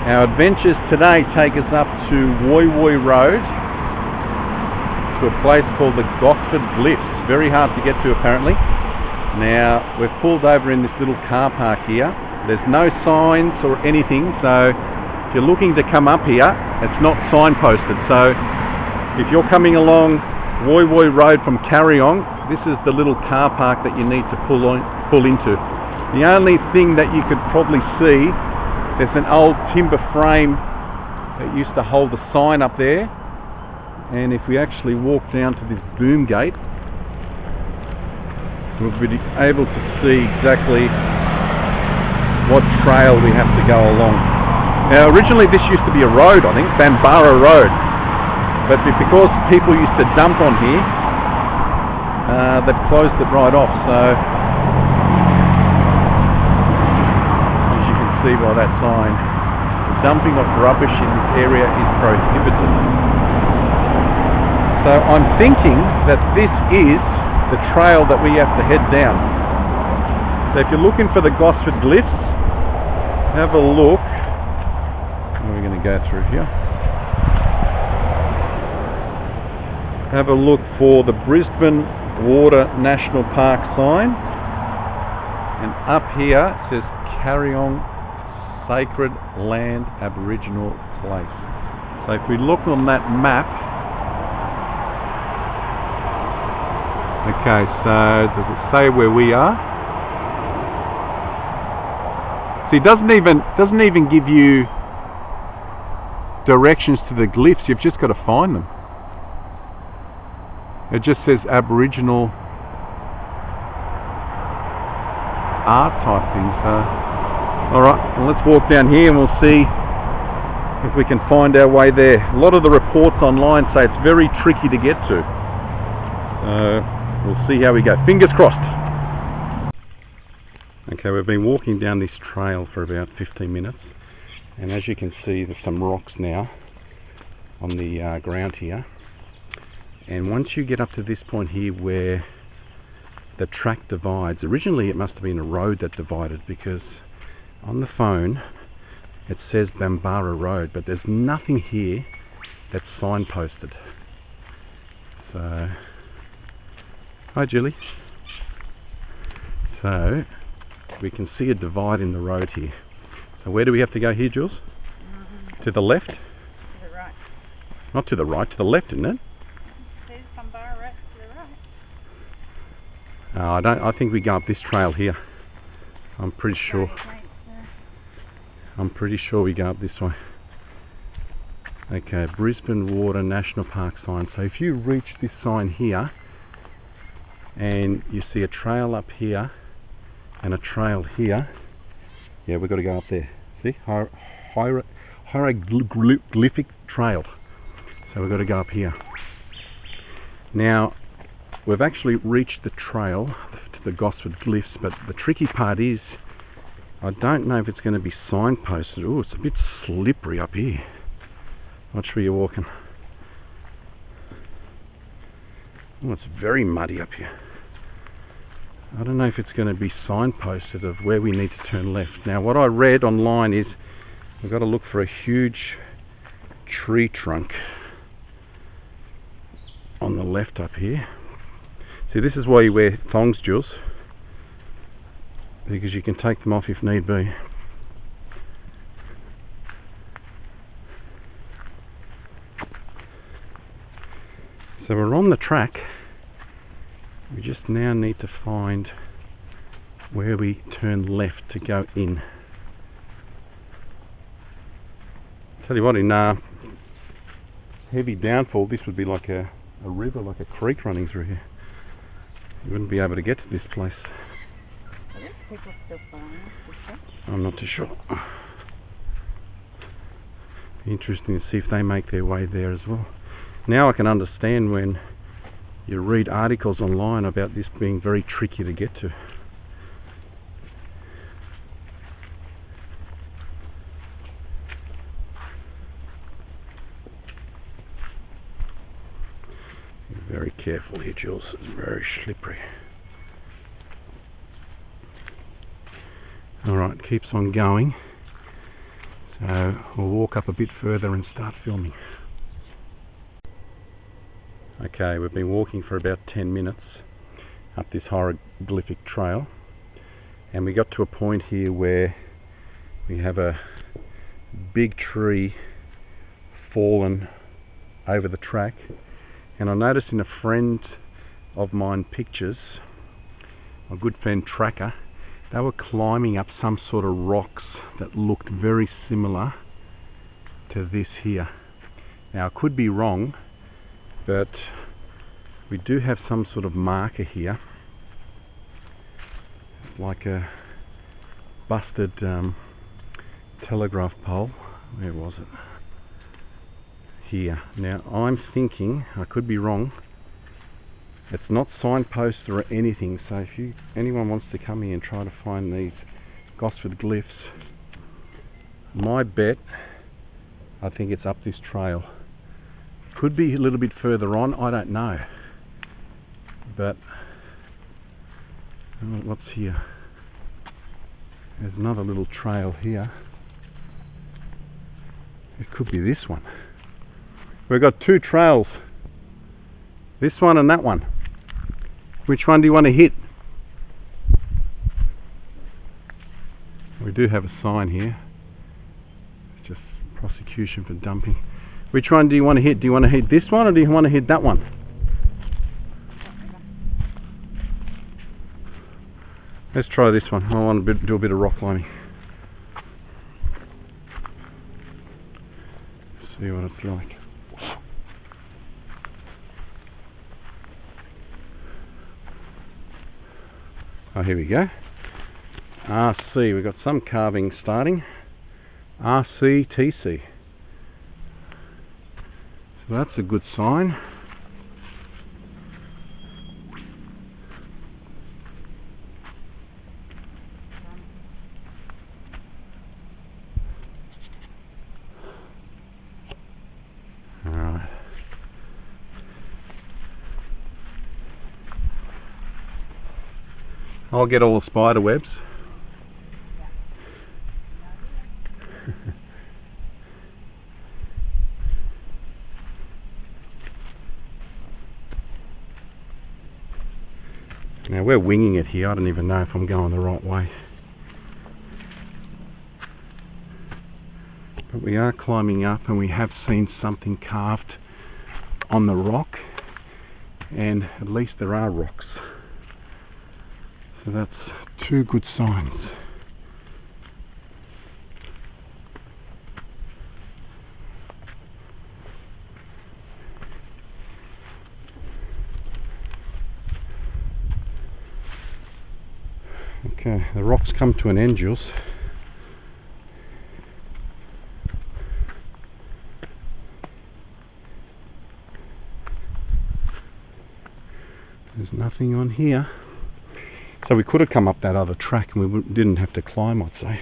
Our adventures today take us up to Woy Woy Road to a place called the Hieroglyphs. Very hard to get to apparently. Now we've pulled over in this little car park here. There's no signs or anything, so if you're looking to come up here, it's not signposted. So if you're coming along Woy Woy Road from Kariong, this is the little car park that you need to pull into. The only thing that you could probably see, there's an old timber frame that used to hold the sign up there, and if we actually walk down to this boom gate, we'll be able to see exactly what trail we have to go along. Now originally this used to be a road, I think, Bambara Road, but because people used to dump on here, they've closed it right off. So as you can see by that sign, the dumping of rubbish in this area is prohibited. So I'm thinking that this is the trail that we have to head down. So if you're looking for the Hieroglyphs, have a look. What are we going to go through here? Have a look for the Brisbane Water National Park sign, and up here it says Kariong Sacred Land Aboriginal Place. So if we look on that map, okay, so does it say where we are? See, it doesn't even give you directions to the glyphs. You've just got to find them. It just says Aboriginal art type thing. So, alright, well, let's walk down here and we'll see if we can find our way there. A lot of the reports online say it's very tricky to get to. So we'll see how we go. Fingers crossed. Okay, we've been walking down this trail for about 15 minutes, and as you can see there's some rocks now on the ground here, and once you get up to this point here where the track divides, originally it must have been a road that divided, because on the phone it says Bambara Road, but there's nothing here that's signposted. So, hi Julie. So we can see a divide in the road here. So where do we have to go here, Jules? To the left? To the right. Not to the right, to the left, isn't it? There's Bambara right to the right. I think we go up this trail here. I'm pretty sure. I'm pretty sure we go up this way. Okay, Brisbane Water National Park sign. So if you reach this sign here and you see a trail up here and a trail here, yeah, we've got to go up there. See? Hieroglyphic trail. So we've got to go up here. Now, we've actually reached the trail to the Hieroglyphs, but the tricky part is, I don't know if it's going to be signposted. Oh, it's a bit slippery up here. Watch where you're walking. Oh, it's very muddy up here. I don't know if it's going to be signposted of where we need to turn left. Now what I read online is we've got to look for a huge tree trunk on the left up here. See, this is why you wear thongs, Jules, because you can take them off if need be. So we're on the track. We just now need to find where we turn left to go in. Tell you what, in heavy downfall, this would be like a river, like a creek running through here. You wouldn't be able to get to this place. Are these people still following us? I'm not too sure. Be interesting to see if they make their way there as well. Now I can understand when you read articles online about this being very tricky to get to. Be very careful here, Jules. It's very slippery. Alright, keeps on going. So we'll walk up a bit further and start filming. Okay, we've been walking for about 10 minutes up this hieroglyphic trail, and we got to a point here where we have a big tree fallen over the track, and I noticed in a friend of mine pictures, my good friend Tracker, they were climbing up some sort of rocks that looked very similar to this here. Now I could be wrong, but we do have some sort of marker here. It's like a busted telegraph pole. Where was it? Here. Now I'm thinking, I could be wrong, it's not signposted or anything, so if anyone wants to come here and try to find these Gosford glyphs, my bet, I think it's up this trail. Could be a little bit further on, I don't know. But what's here? There's another little trail here. It could be this one. We've got two trails, this one and that one. Which one do you want to hit? We do have a sign here. It's just prosecution for dumping. Which one do you want to hit? Do you want to hit this one or do you want to hit that one? Let's try this one. I want to do a bit of rock climbing. See what it's like. Oh, here we go. RC, we've got some carving starting. RCTC. So that's a good sign. Alright. I'll get all the spider webs. Now we're winging it here, I don't even know if I'm going the right way. But we are climbing up and we have seen something carved on the rock, and at least there are rocks. So that's two good signs. Okay, the rocks come to an end, Jules. There's nothing on here. So we could have come up that other track and we didn't have to climb, I'd say.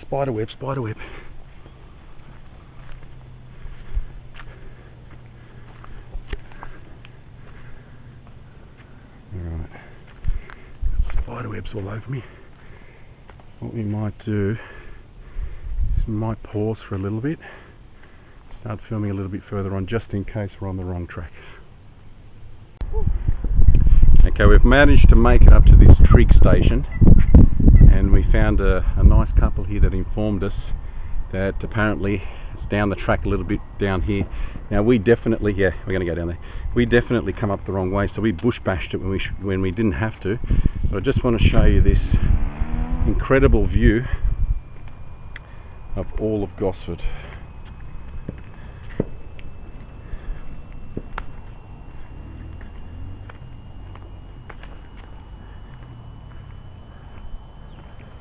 Spider web, spider web. Alright. Spider webs all over me. What we might do is we might pause for a little bit. Start filming a little bit further on, just in case we're on the wrong track. Okay, we've managed to make it up to this trig station, and we found a nice couple here that informed us that apparently it's down the track a little bit down here. Now we definitely, yeah, we're going to go down there. We definitely come up the wrong way, so we bush bashed it when we didn't have to. But I just want to show you this incredible view of all of Gosford.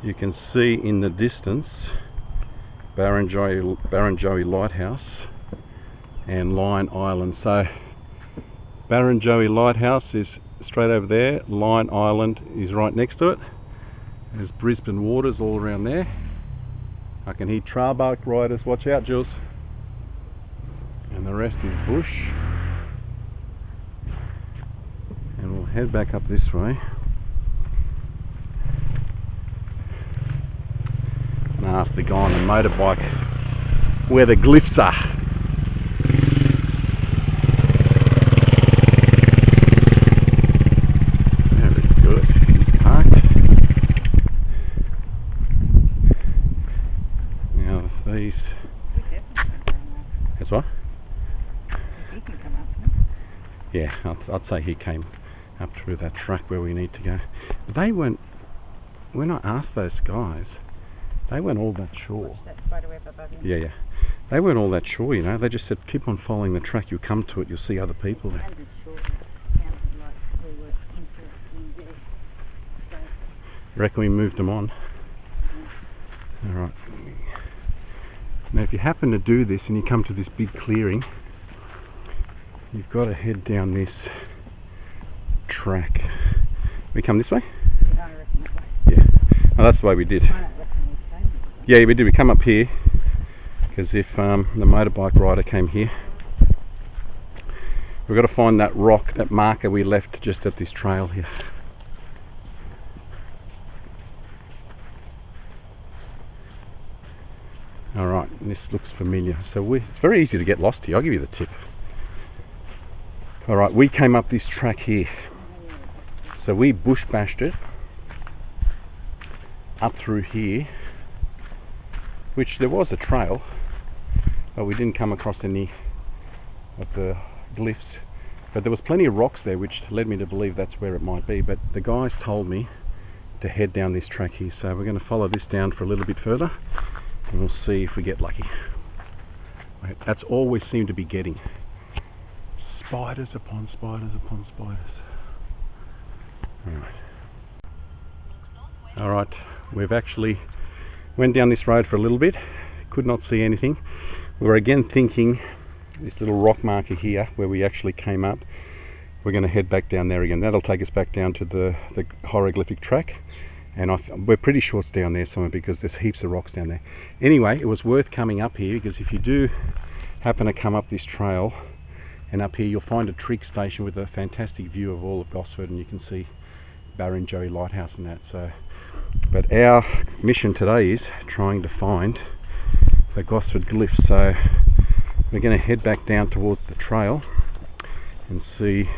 You can see in the distance Barrenjoey Lighthouse and Line Island. So Barrenjoey Lighthouse is straight over there, Line Island is right next to it. There's Brisbane waters all around there. I can hear trailbike riders, watch out Jules. And the rest is bush. And we'll head back up this way. after the guy on the motorbike where the glyphs are. Very good. He's parked. Now these... That's what? He can come up, no? Yeah, I'd say he came up through that track where we need to go. They weren't, when I asked those guys, they weren't all that sure. That spider web above him. Yeah. They weren't all that sure, you know. They just said, keep on following the track, you'll come to it, you'll see other people there. And it's short, it sounded like we were interested in there. So, Reckon we moved them on? Alright. Now if you happen to do this and you come to this big clearing, you've got to head down this track. We come this way? yeah, I reckon that way. Yeah. Oh, that's the way we did. I don't reckon we came this way. Yeah, we did. We come up here because if the motorbike rider came here, we've got to find that rock, that marker we left just at this trail here. Alright, this looks familiar. So it's very easy to get lost here. I'll give you the tip. Alright, we came up this track here. So we bush bashed it up through here, which there was a trail, but we didn't come across any of the glyphs. But there was plenty of rocks there, which led me to believe that's where it might be. But the guys told me to head down this track here, so we're going to follow this down for a little bit further, and we'll see if we get lucky. That's all we seem to be getting. Spiders upon spiders upon spiders. Alright, we've actually went down this road for a little bit, could not see anything. We were again thinking this little rock marker here where we actually came up, we're going to head back down there again. That'll take us back down to the hieroglyphic track, and we're pretty sure it's down there somewhere because there's heaps of rocks down there. Anyway, it was worth coming up here because if you do happen to come up this trail, and up here you'll find a trig station with a fantastic view of all of Gosford, and you can see Barrenjoey Lighthouse and that. So, but our mission today is trying to find the Gosford glyphs. So we're going to head back down towards the trail and see,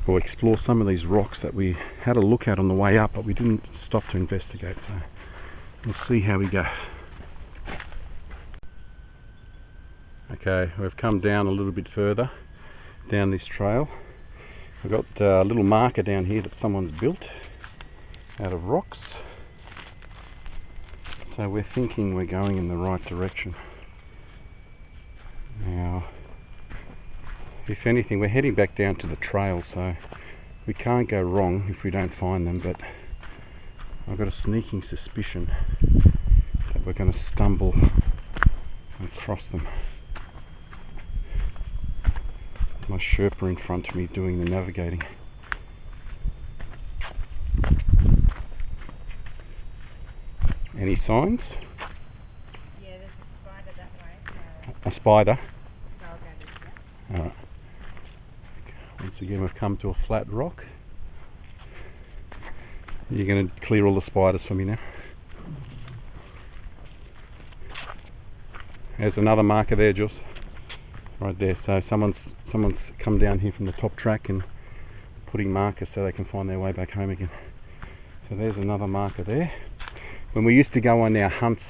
or explore some of these rocks that we had a look at on the way up, but we didn't stop to investigate. So we'll see how we go. Okay, we've come down a little bit further down this trail. We've got a little marker down here that someone's built out of rocks. So we're thinking we're going in the right direction. Now, if anything, we're heading back down to the trail, so we can't go wrong if we don't find them, but I've got a sneaking suspicion that we're going to stumble across them. My Sherpa in front of me doing the navigating. Any signs? Yeah, there's a spider that way. A spider? So I'll go this way. Alright. Once again we've come to a flat rock. You're going to clear all the spiders for me now. There's another marker there, Jules. Right there. So someone's come down here from the top track and putting markers so they can find their way back home again. So there's another marker there. When we used to go on our hunts,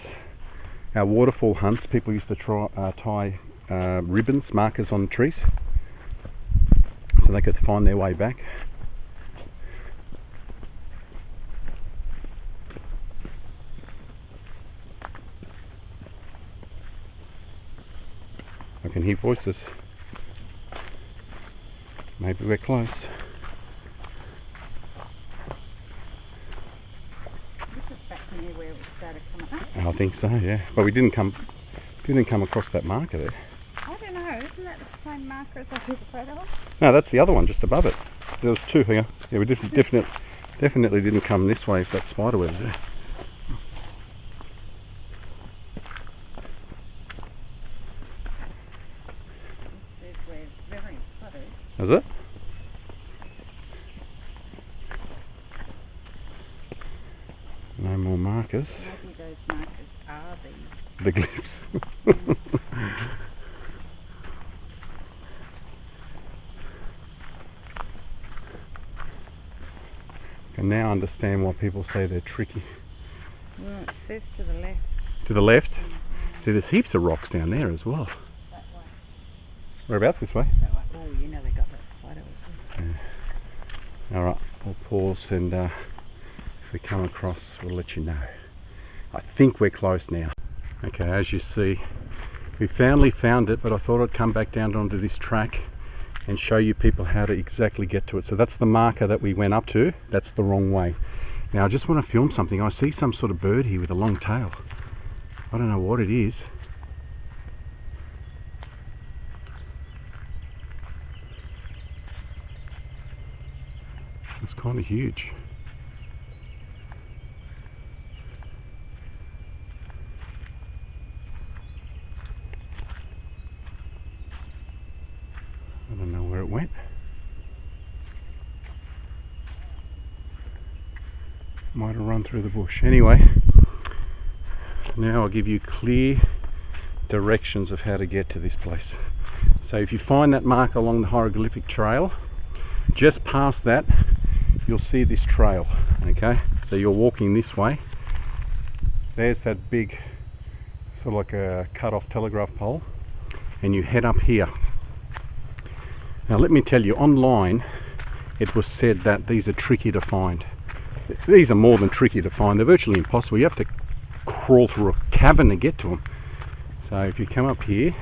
our waterfall hunts, people used to tie ribbons, markers on trees, so they could find their way back. I can hear voices. Maybe we're close. This is back to near where we started coming up. I think so, yeah. But we didn't come across that marker there. I don't know, isn't that the same marker as I took a photo of? No, that's the other one just above it. There was two here. Yeah, we definitely didn't come this way if that spider web's there. This is where it's very flooded. Is it? No more markers. markers. Maybe those markers are the... The glyphs. I can now understand why people say they're tricky. Well, it says to the left. To the left? See, there's heaps of rocks down there as well. That way. Whereabouts? This way? That way. Oh, you know they got that spider as well. Yeah. Alright, we'll pause and if we come across, we'll let you know. I think we're close now. Okay, as you see, we finally found it, but I thought I'd come back down onto this track and show you people how to exactly get to it. So that's the marker that we went up to. That's the wrong way. Now I just want to film something. I see some sort of bird here with a long tail. I don't know what it is. It's kind of huge. I don't know where it went. Might have run through the bush. Anyway, now I'll give you clear directions of how to get to this place. So if you find that mark along the hieroglyphic trail, just past that you'll see this trail. Okay, so you're walking this way. There's that big sort of like a cut off telegraph pole, and you head up here. Now let me tell you, online it was said that these are tricky to find. These are more than tricky to find. They're virtually impossible. You have to crawl through a cavern to get to them. So if you come up here,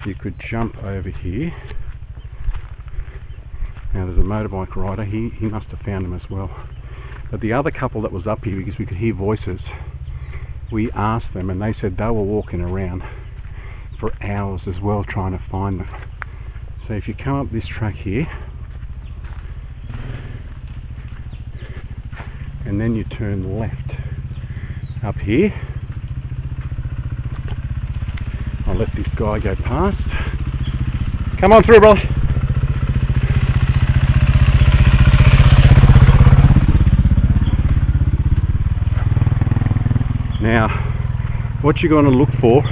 you could jump over here. Now there's a motorbike rider. He must have found them as well. But the other couple that was up here, because we could hear voices, we asked them and they said they were walking around for hours as well trying to find them. So if you come up this track here and then you turn left up here, I'll let this guy go past. Come on through, brother. Now what you're going to look for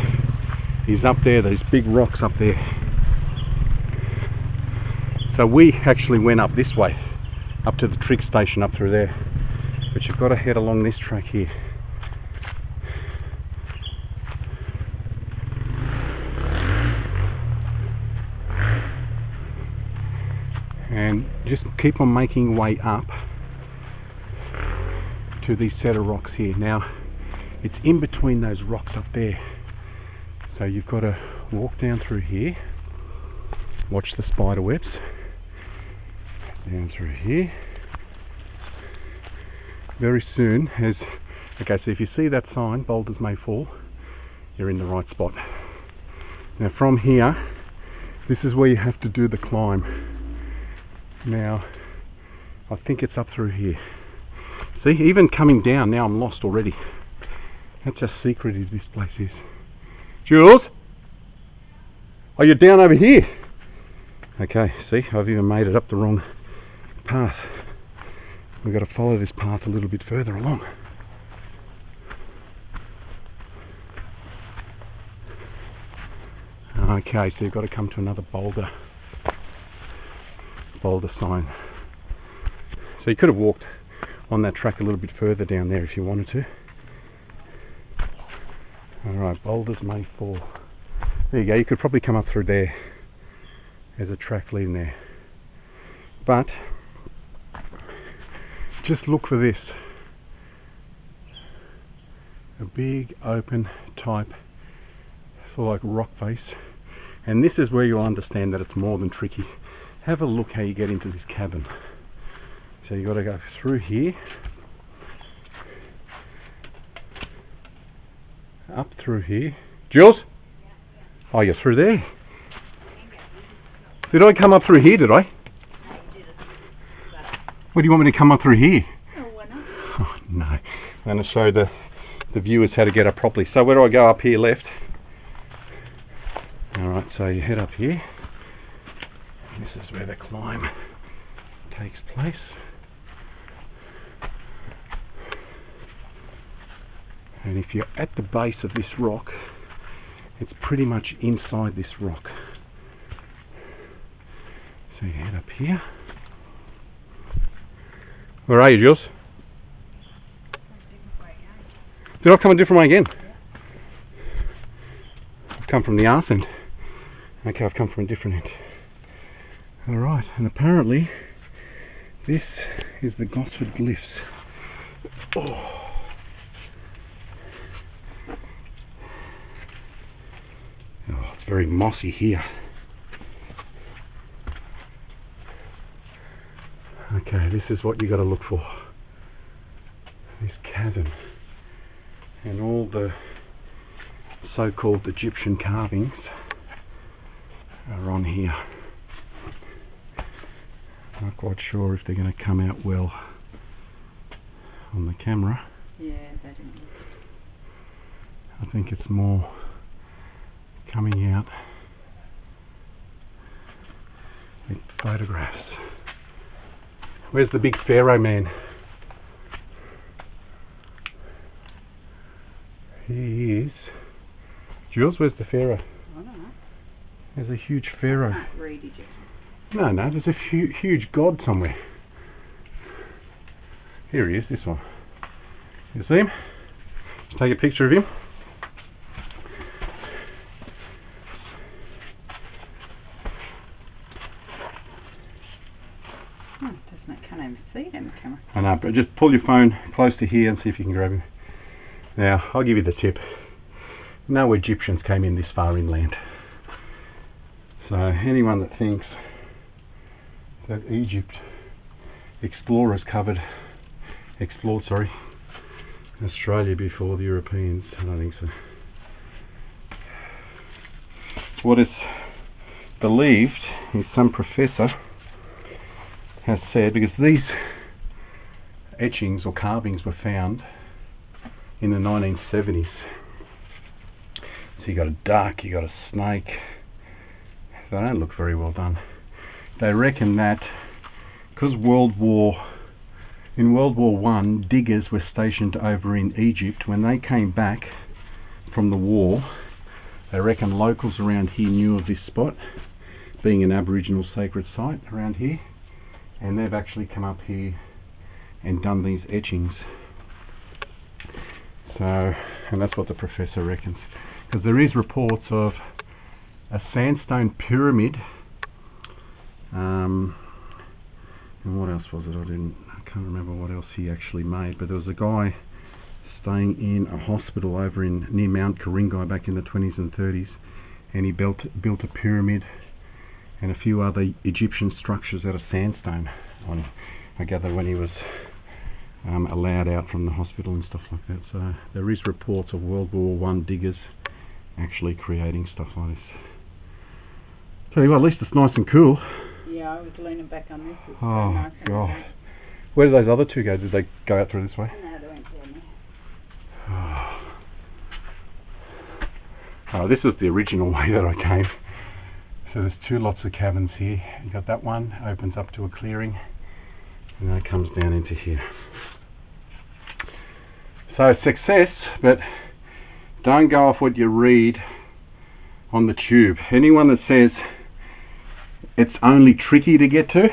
is up there, those big rocks up there. So we actually went up this way, up to the trig station up through there. But you've got to head along this track here. And just keep on making way up to these set of rocks here. Now, it's in between those rocks up there. So you've got to walk down through here, watch the spider webs. Down through here. Very soon as... Okay, so if you see that sign, boulders may fall, you're in the right spot. Now from here, this is where you have to do the climb. Now, I think it's up through here. See, even coming down, now I'm lost already. That's how secretive this place is. Jules? Oh, you're down over here? Okay, see, I've even made it up the wrong path. We've got to follow this path a little bit further along. Okay, so you've got to come to another boulder sign. So you could have walked on that track a little bit further down there if you wanted to. Alright, boulders may fall. There you go, you could probably come up through there. There's a track leading there. But just look for this. A big open type sort of like rock face. And this is where you'll understand that it's more than tricky. Have a look how you get into this cavern. So you've got to go through here, up through here. Jules? Oh, you're through there. Did I come up through here, did I? What do you want me to come up through here? Oh, why not? Oh, no. I'm going to show the viewers how to get up properly. So where do I go? Up here left. Alright, so you head up here. This is where the climb takes place. And if you're at the base of this rock, it's pretty much inside this rock. So you head up here. Where are you, Jules? Did I come a different way again? I've come from the arse end. Okay, I've come from a different end. Alright, and apparently this is the Gosford Glyphs. Oh. Oh, it's very mossy here. Okay, this is what you got to look for. This chasm and all the so-called Egyptian carvings are on here. Not quite sure if they're going to come out well on the camera. Yeah, they didn't. I think it's more coming out with photographs. Where's the big pharaoh man? He is. Jules, where's the pharaoh? I don't know. There's a huge pharaoh. I can't read Egyptian. No, there's a huge god somewhere. Here he is, this one. You see him? Let's take a picture of him. Can't even see it in the camera. I know, but just pull your phone close to here and see if you can grab him. Now, I'll give you the tip. No Egyptians came in this far inland. So anyone that thinks that Egypt explored Australia before the Europeans, I don't think so. What is believed is some professor has said, because these etchings or carvings were found in the 1970s. So you got a duck, you got a snake. They don't look very well done. They reckon that because in World War I, diggers were stationed over in Egypt. When they came back from the war, they reckon locals around here knew of this spot, being an Aboriginal sacred site around here, and they've actually come up here and done these etchings. So, and that's what the professor reckons, because there is reports of a sandstone pyramid, and what else was it? I can't remember what else he actually made, but there was a guy staying in a hospital over near Mount Kariong back in the 20s and 30s, and he built a pyramid and a few other Egyptian structures out of sandstone. I gather when he was allowed out from the hospital and stuff like that. So there is reports of World War I diggers actually creating stuff like this. Tell you what, at least it's nice and cool. Yeah, I was leaning back on this. It's oh nice God! Where did those other two go? Did they go out through this way? No, they went down there. Oh, this was the original way that I came. So there's two lots of cabins here. You got that one, opens up to a clearing, and then it comes down into here. So success, but don't go off what you read on the tube. Anyone that says it's only tricky to get to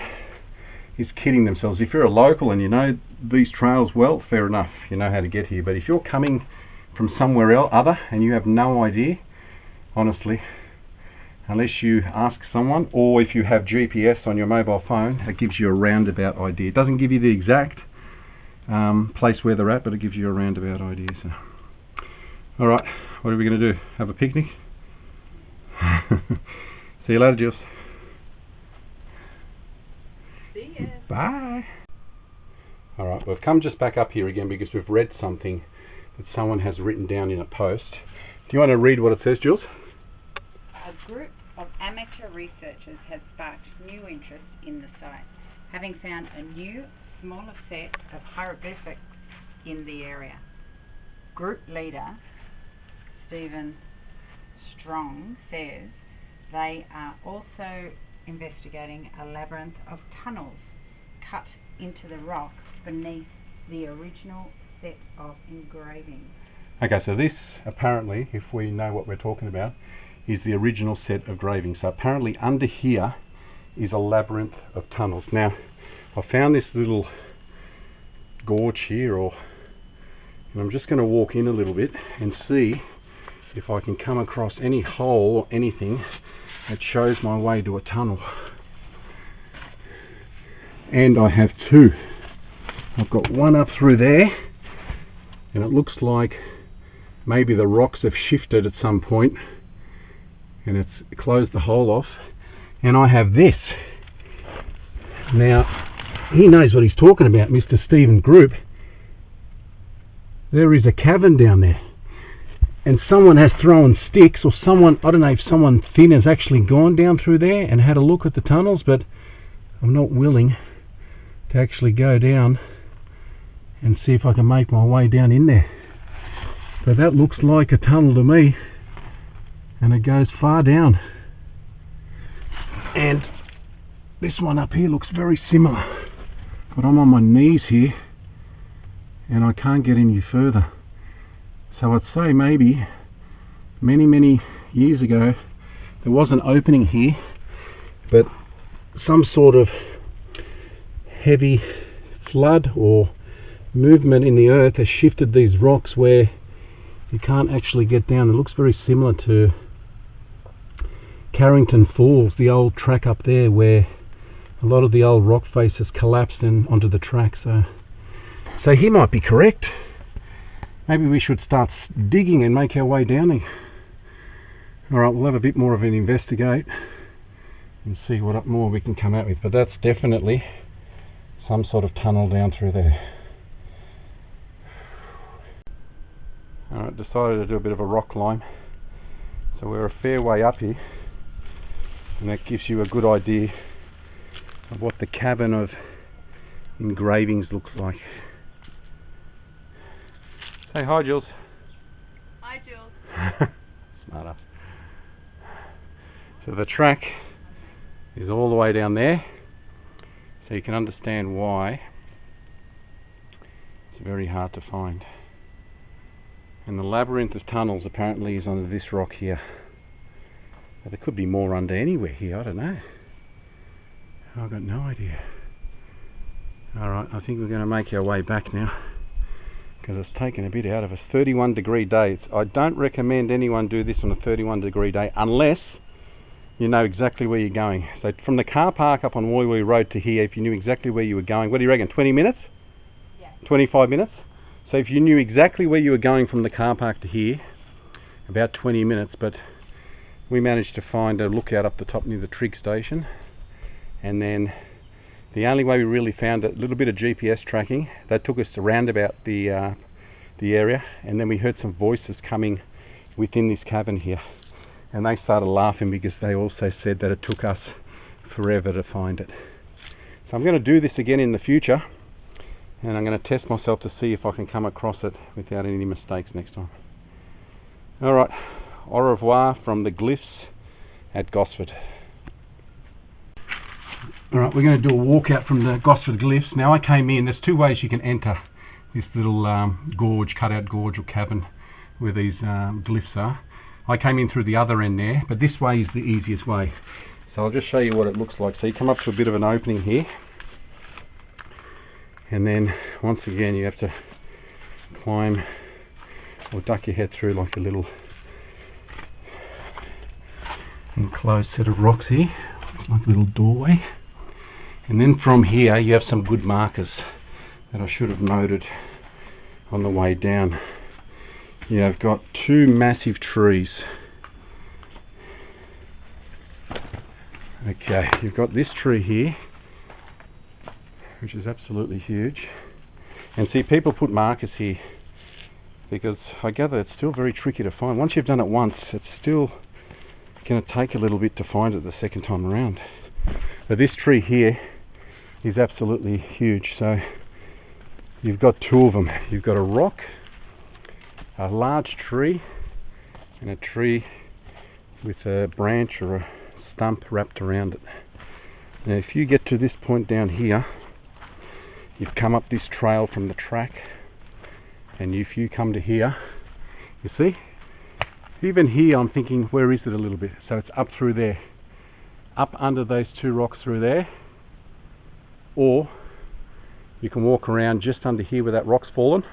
is kidding themselves. If you're a local and you know these trails well, fair enough, you know how to get here. But if you're coming from somewhere else other and you have no idea, honestly, unless you ask someone, or if you have GPS on your mobile phone, it gives you a roundabout idea. It doesn't give you the exact place where they're at, but it gives you a roundabout idea. So, all right, what are we going to do? Have a picnic? See you later, Jules. See ya. Bye. All right, we've come just back up here again because we've read something that someone has written down in a post. Do you want to read what it says, Jules? A group of amateur researchers has sparked new interest in the site, having found a new, smaller set of hieroglyphics in the area. Group leader Stephen Strong says they are also investigating a labyrinth of tunnels cut into the rock beneath the original set of engravings. Okay, so this apparently, if we know what we're talking about, is the original set of engravings. So apparently under here is a labyrinth of tunnels. Now, I found this little gorge here, and I'm just going to walk in a little bit and see if I can come across any hole or anything that shows my way to a tunnel. And I have two. I've got one up through there, and it looks like maybe the rocks have shifted at some point and it's closed the hole off. And I have this. Now, he knows what he's talking about, Mr. Stephen Group. There is a cavern down there, and someone has thrown sticks, or someone, I don't know if someone thin has actually gone down through there and had a look at the tunnels, but I'm not willing to actually go down and see if I can make my way down in there. But that looks like a tunnel to me, and it goes far down. And this one up here looks very similar, but I'm on my knees here and I can't get any further. So I'd say maybe many years ago there was an opening here, but some sort of heavy flood or movement in the earth has shifted these rocks where you can't actually get down. It looks very similar to Carrington Falls, the old track up there where a lot of the old rock faces collapsed and onto the track. So he might be correct. Maybe we should start digging and make our way down there. Alright, we'll have a bit more of an investigate and see what more we can come out with, but that's definitely some sort of tunnel down through there. Alright, decided to do a bit of a rock climb. So we're a fair way up here, and that gives you a good idea of what the cavern of engravings looks like. Say hi, Jules. Hi, Jules. Smart ass. So the track is all the way down there, so you can understand why it's very hard to find. And the labyrinth of tunnels apparently is under this rock here. But there could be more under anywhere here, I don't know. I've got no idea. Alright, I think we're going to make our way back now, because it's taken a bit out of us. 31-degree days. I don't recommend anyone do this on a 31-degree day unless you know exactly where you're going. So from the car park up on Woy Woy Road to here, if you knew exactly where you were going, what do you reckon, 20 minutes? Yeah. 25 minutes? So if you knew exactly where you were going from the car park to here, about 20 minutes, but we managed to find a lookout up the top near the Trig station, and then the only way we really found a little bit of GPS tracking, that took us around about the area, and then we heard some voices coming within this cavern here, and they started laughing because they also said that it took us forever to find it. So I'm going to do this again in the future, and I'm going to test myself to see if I can come across it without any mistakes next time. Alright, au revoir from the glyphs at Gosford. Alright, we're going to do a walkout from the Gosford glyphs. Now I came in, there's two ways you can enter this little gorge, cutout gorge or cavern where these glyphs are. I came in through the other end there, but this way is the easiest way. So I'll just show you what it looks like. So you come up to a bit of an opening here, and then once again you have to climb or duck your head through like a little enclosed set of rocks here, like a little doorway. And then from here you have some good markers that I should have noted on the way down. You have got two massive trees. Okay, you've got this tree here, which is absolutely huge. And see, people put markers here because I gather it's still very tricky to find. Once you've done it once, it's still going to take a little bit to find it the second time around. But this tree here is absolutely huge. So you've got two of them. You've got a rock, a large tree, and a tree with a branch or a stump wrapped around it. Now if you get to this point down here, You've come up this trail from the track, and if you come to here, you see, even here I'm thinking, where is it a little bit? So it's up through there, up under those two rocks through there, or you can walk around just under here where that rock's fallen,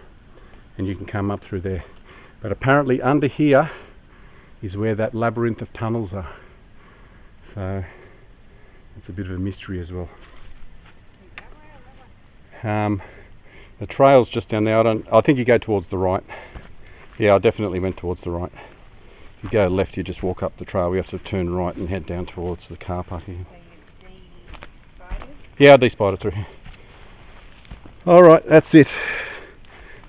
and you can come up through there. But apparently under here is where that labyrinth of tunnels are. So it's a bit of a mystery as well. The trail's just down there. I think you go towards the right. Yeah, I definitely went towards the right. If you go left, you just walk up the trail. We have to turn right and head down towards the car park here. So you de-spidered? Yeah, I de-spidered through here. Alright, that's it.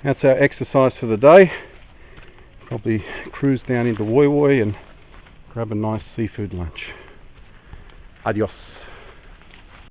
That's our exercise for the day. Probably cruise down into Woy Woy and grab a nice seafood lunch. Adios.